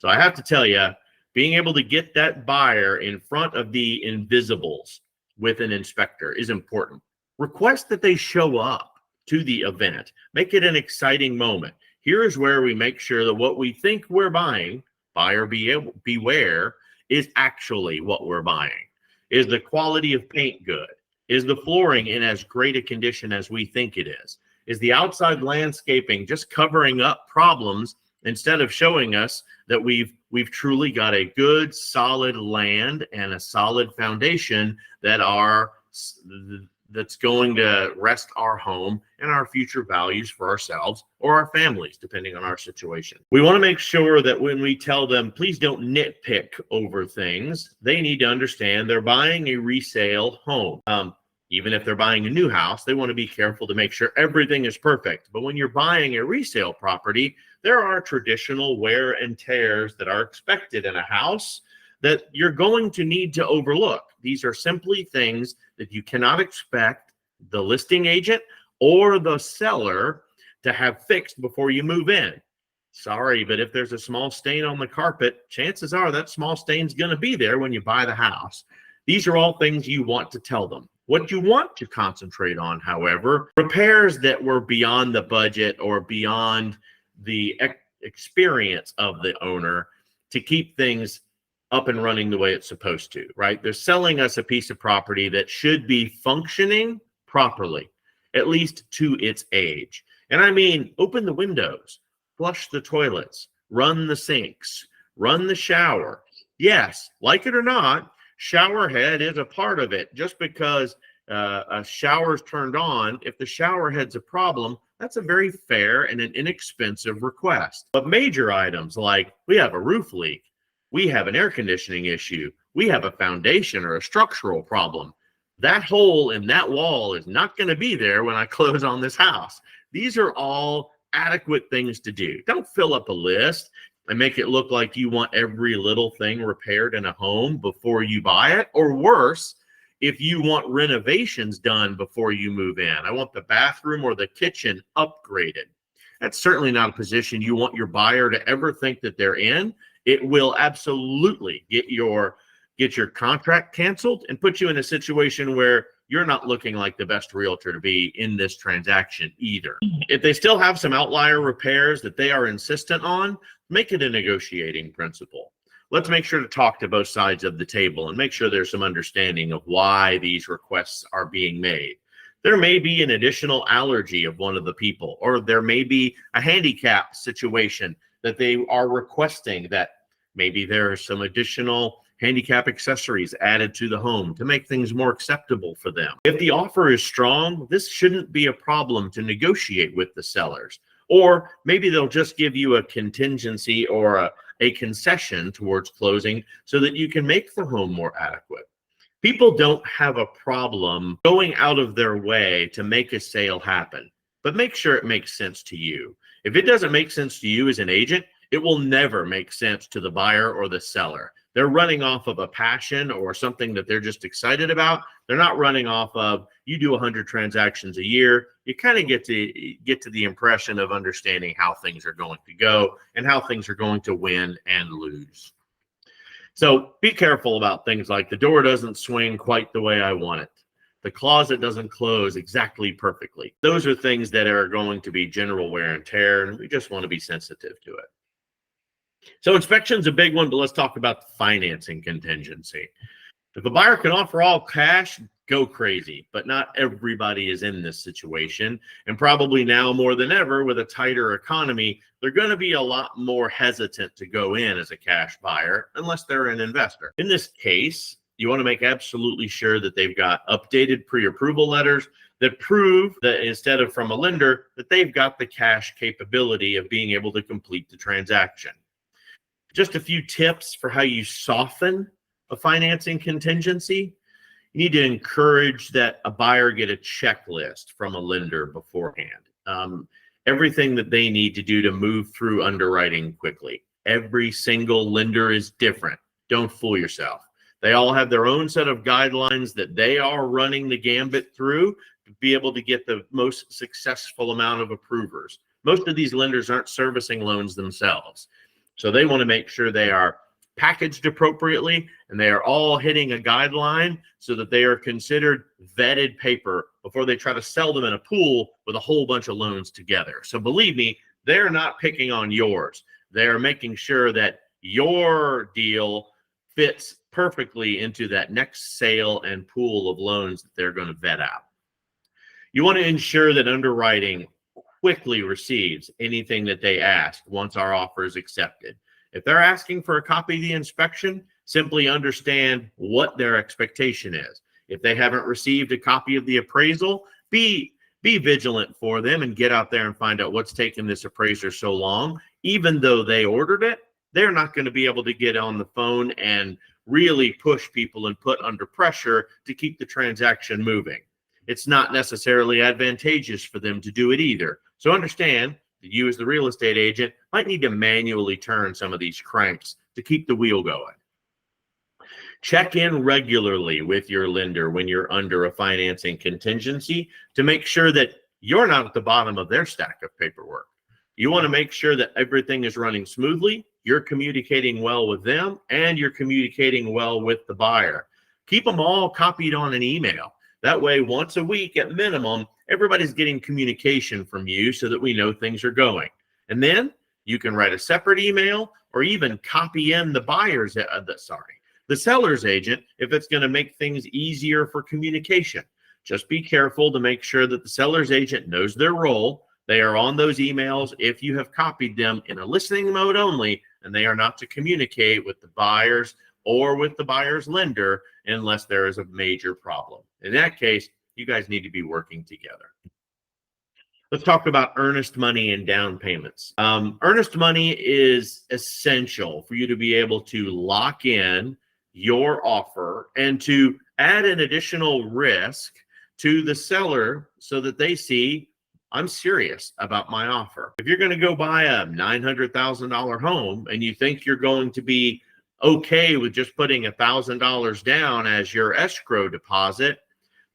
So I have to tell you, being able to get that buyer in front of the invisibles with an inspector is important. Request that they show up to the event. Make it an exciting moment. Here is where we make sure that what we think we're buying, buyer beware, is actually what we're buying. Is the quality of paint good? Is the flooring in as great a condition as we think it is? Is the outside landscaping just covering up problems instead of showing us that we've truly got a good, solid land and a solid foundation that's going to rest our home and our future values for ourselves or our families, depending on our situation. We want to make sure that when we tell them, please don't nitpick over things, they need to understand they're buying a resale home. Even if they're buying a new house, they want to be careful to make sure everything is perfect. But when you're buying a resale property, there are traditional wear and tears that are expected in a house that you're going to need to overlook. These are simply things that you cannot expect the listing agent or the seller to have fixed before you move in. Sorry, but if there's a small stain on the carpet, chances are that small stain's going to be there when you buy the house. These are all things you want to tell them. What you want to concentrate on, however, repairs that were beyond the budget or beyond the experience of the owner to keep things up and running the way it's supposed to, right? They're selling us a piece of property that should be functioning properly, at least to its age. And I mean, open the windows, flush the toilets, run the sinks, run the shower. Yes, like it or not, shower head is a part of it. Just because a shower's turned on, if the shower head's a problem, that's a very fair and an inexpensive request. But major items like we have a roof leak, we have an air conditioning issue, we have a foundation or a structural problem, that hole in that wall is not going to be there when I close on this house. These are all adequate things to do. Don't fill up a list and make it look like you want every little thing repaired in a home before you buy it. Or worse, if you want renovations done before you move in. I want the bathroom or the kitchen upgraded. That's certainly not a position you want your buyer to ever think that they're in. It will absolutely get your contract canceled and put you in a situation where you're not looking like the best realtor to be in this transaction either. If they still have some outlier repairs that they are insistent on, make it a negotiating principle. Let's make sure to talk to both sides of the table and make sure there's some understanding of why these requests are being made. There may be an additional allergy of one of the people, or there may be a handicap situation that they are requesting, that maybe there are some additional handicap accessories added to the home to make things more acceptable for them. If the offer is strong, this shouldn't be a problem to negotiate with the sellers. Or maybe they'll just give you a contingency or a concession towards closing so that you can make the home more adequate. People don't have a problem going out of their way to make a sale happen, but make sure it makes sense to you. If it doesn't make sense to you as an agent, it will never make sense to the buyer or the seller. They're running off of a passion or something that they're just excited about. They're not running off of, you do 100 transactions a year. You kind of get to the impression of understanding how things are going to go and how things are going to win and lose. So be careful about things like the door doesn't swing quite the way I want it. The closet doesn't close exactly perfectly. Those are things that are going to be general wear and tear, and we just want to be sensitive to it. So inspection's a big one, but let's talk about the financing contingency. If a buyer can offer all cash, go crazy, but not everybody is in this situation. And probably now more than ever with a tighter economy, they're going to be a lot more hesitant to go in as a cash buyer unless they're an investor. In this case, you want to make absolutely sure that they've got updated pre-approval letters that prove that instead of from a lender, that they've got the cash capability of being able to complete the transaction. Just a few tips for how you soften a financing contingency. You need to encourage that a buyer get a checklist from a lender beforehand. Everything that they need to do to move through underwriting quickly. Every single lender is different. Don't fool yourself. They all have their own set of guidelines that they are running the gambit through to be able to get the most successful amount of approvers. Most of these lenders aren't servicing loans themselves. So they want to make sure they are packaged appropriately and they are all hitting a guideline so that they are considered vetted paper before they try to sell them in a pool with a whole bunch of loans together. So believe me, they're not picking on yours. They're making sure that your deal fits perfectly into that next sale and pool of loans that they're going to vet out. You want to ensure that underwriting quickly receives anything that they ask once our offer is accepted. If they're asking for a copy of the inspection, simply understand what their expectation is. If they haven't received a copy of the appraisal, be vigilant for them and get out there and find out what's taking this appraiser so long. Even though they ordered it, they're not going to be able to get on the phone and really push people and put under pressure to keep the transaction moving. It's not necessarily advantageous for them to do it either. So understand that you as the real estate agent might need to manually turn some of these cranks to keep the wheel going. Check in regularly with your lender when you're under a financing contingency to make sure that you're not at the bottom of their stack of paperwork. You want to make sure that everything is running smoothly, you're communicating well with them, and you're communicating well with the buyer. Keep them all copied on an email. That way, once a week at minimum, everybody's getting communication from you so that we know things are going. And then you can write a separate email or even copy in the the seller's agent if it's going to make things easier for communication. Just be careful to make sure that the seller's agent knows their role. They are on those emails if you have copied them in a listening mode only, and they are not to communicate with the buyers or with the buyer's lender unless there is a major problem. In that case, you guys need to be working together. Let's talk about earnest money and down payments. Earnest money is essential for you to be able to lock in your offer and to add an additional risk to the seller so that they see I'm serious about my offer. If you're going to go buy a $900,000 home and you think you're going to be okay with just putting $1,000 down as your escrow deposit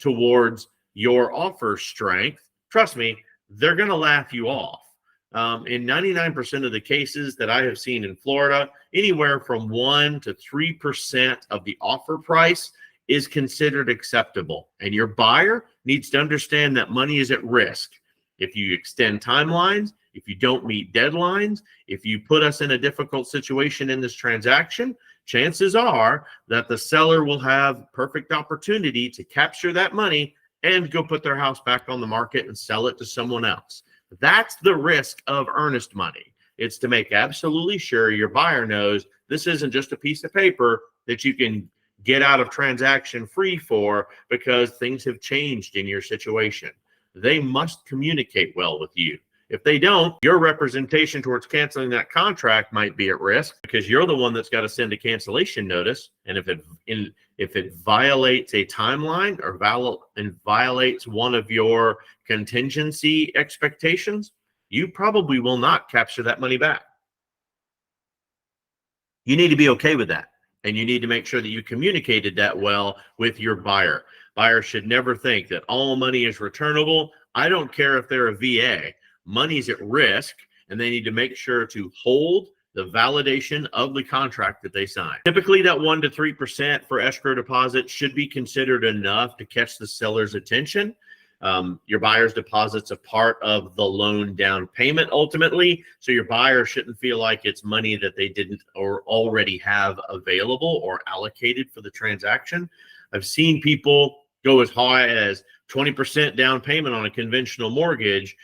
towards your offer strength, trust me, they're going to laugh you off. In 99% of the cases that I have seen in Florida, anywhere from 1% to 3% of the offer price is considered acceptable. And your buyer needs to understand that money is at risk. If you extend timelines, if you don't meet deadlines, if you put us in a difficult situation in this transaction, chances are that the seller will have perfect opportunity to capture that money and go put their house back on the market and sell it to someone else. That's the risk of earnest money. It's to make absolutely sure your buyer knows this isn't just a piece of paper that you can get out of transaction free for because things have changed in your situation. They must communicate well with you. If they don't, your representation towards canceling that contract might be at risk because you're the one that's got to send a cancellation notice. And if it violates a timeline or violates one of your contingency expectations, you probably will not capture that money back. You need to be okay with that. And you need to make sure that you communicated that well with your buyer. Buyers should never think that all money is returnable. I don't care if they're a VA. Money's at risk, and they need to make sure to hold the validation of the contract that they sign. Typically, that 1% to 3% for escrow deposit should be considered enough to catch the seller's attention. Your buyer's deposit's a part of the loan down payment ultimately, so your buyer shouldn't feel like it's money that they didn't or already have available or allocated for the transaction. I've seen people go as high as 20% down payment on a conventional mortgage,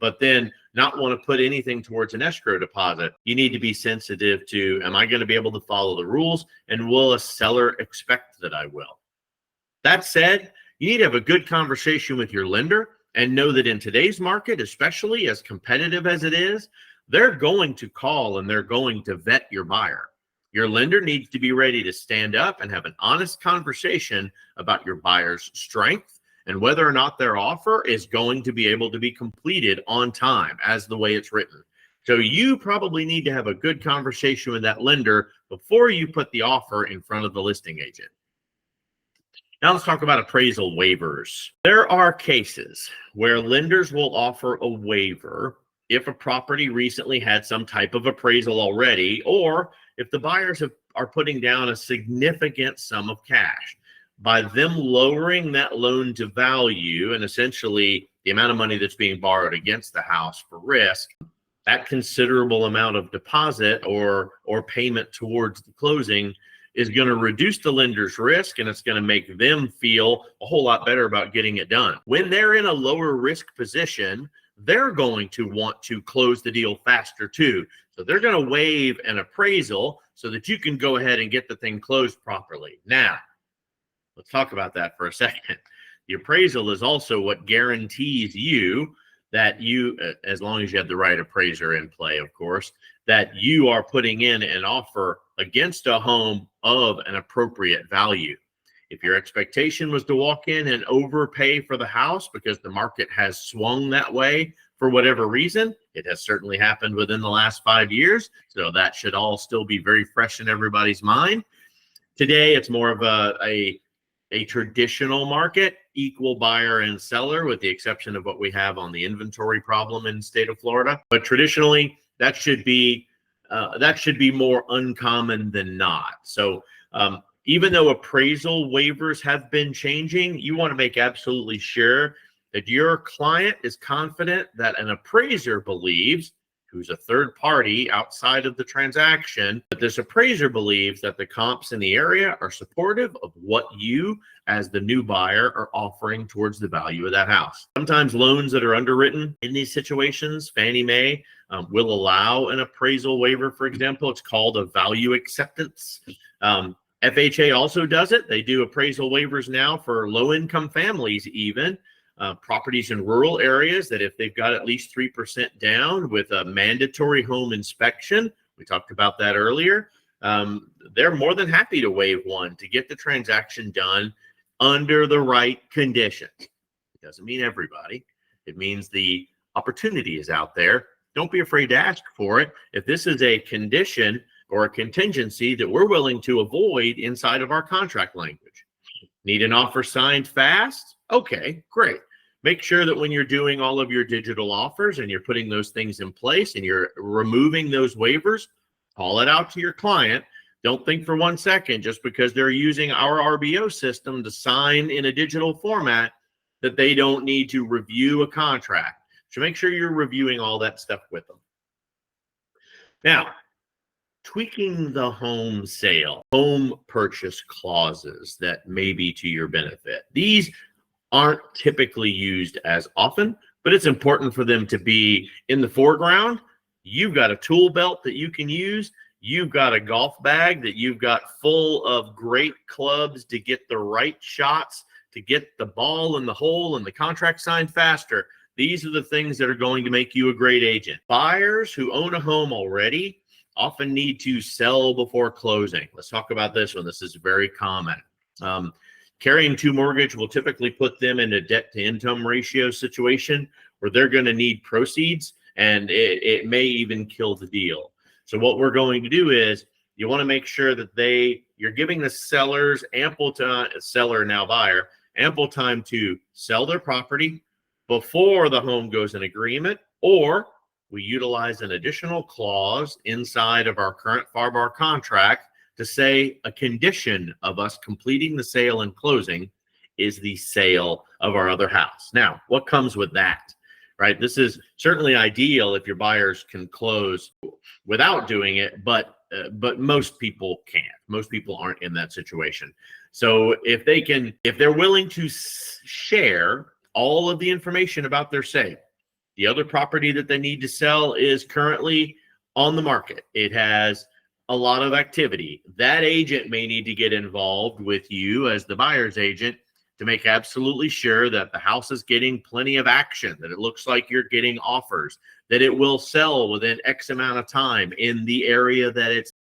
but then not want to put anything towards an escrow deposit. You need to be sensitive to, am I going to be able to follow the rules? And will a seller expect that I will? That said, you need to have a good conversation with your lender and know that in today's market, especially as competitive as it is, they're going to call and they're going to vet your buyer. Your lender needs to be ready to stand up and have an honest conversation about your buyer's strength and whether or not their offer is going to be able to be completed on time as the way it's written. So you probably need to have a good conversation with that lender before you put the offer in front of the listing agent. Now let's talk about appraisal waivers. There are cases where lenders will offer a waiver if a property recently had some type of appraisal already, or if the buyers are putting down a significant sum of cash. By them lowering that loan to value and essentially the amount of money that's being borrowed against the house for risk, that considerable amount of deposit or payment towards the closing is going to reduce the lender's risk, and it's going to make them feel a whole lot better about getting it done. When they're in a lower risk position, they're going to want to close the deal faster too. So they're going to waive an appraisal so that you can go ahead and get the thing closed properly. Now, let's talk about that for a second. The appraisal is also what guarantees you that you, as long as you have the right appraiser in play, of course, that you are putting in an offer against a home of an appropriate value. If your expectation was to walk in and overpay for the house because the market has swung that way for whatever reason, it has certainly happened within the last 5 years. So that should all still be very fresh in everybody's mind. Today, it's more of a traditional market, equal buyer and seller, with the exception of what we have on the inventory problem in the state of Florida. But traditionally, that should be more uncommon than not. So even though appraisal waivers have been changing, you want to make absolutely sure that your client is confident that an appraiser believes, who's a third party outside of the transaction, that this appraiser believes that the comps in the area are supportive of what you, as the new buyer, are offering towards the value of that house. Sometimes loans that are underwritten in these situations, Fannie Mae will allow an appraisal waiver, for example. It's called a value acceptance. FHA also does it. They do appraisal waivers now for low-income families even. Properties in rural areas that if they've got at least 3% down with a mandatory home inspection, we talked about that earlier, they're more than happy to waive one to get the transaction done under the right conditions. It doesn't mean everybody. It means the opportunity is out there. Don't be afraid to ask for it. If this is a condition or a contingency that we're willing to avoid inside of our contract language. Need an offer signed fast? Okay, great. Make sure that when you're doing all of your digital offers and you're putting those things in place and you're removing those waivers, call it out to your client. Don't think for 1 second, just because they're using our RBO system to sign in a digital format, that they don't need to review a contract. So make sure you're reviewing all that stuff with them. Now, tweaking the home sale, home purchase clauses that may be to your benefit. These aren't typically used as often, but it's important for them to be in the foreground. You've got a tool belt that you can use. You've got a golf bag that you've got full of great clubs to get the right shots, to get the ball in the hole and the contract signed faster. These are the things that are going to make you a great agent. Buyers who own a home already often need to sell before closing. Let's talk about this one. This is very common. Carrying to mortgage will typically put them in a debt to income ratio situation where they're going to need proceeds, and it may even kill the deal. So what we're going to do is you want to make sure that you're giving the sellers ample time, seller now buyer, ample time to sell their property before the home goes in agreement, or we utilize an additional clause inside of our current FAR contract to say a condition of us completing the sale and closing is the sale of our other house. Now, what comes with that, right? This is certainly ideal if your buyers can close without doing it, but most people can't. Most people aren't in that situation. So if they're willing to share all of the information about their sale, the other property that they need to sell is currently on the market. It has a lot of activity. That agent may need to get involved with you as the buyer's agent to make absolutely sure that the house is getting plenty of action, that it looks like you're getting offers, that it will sell within X amount of time in the area that it's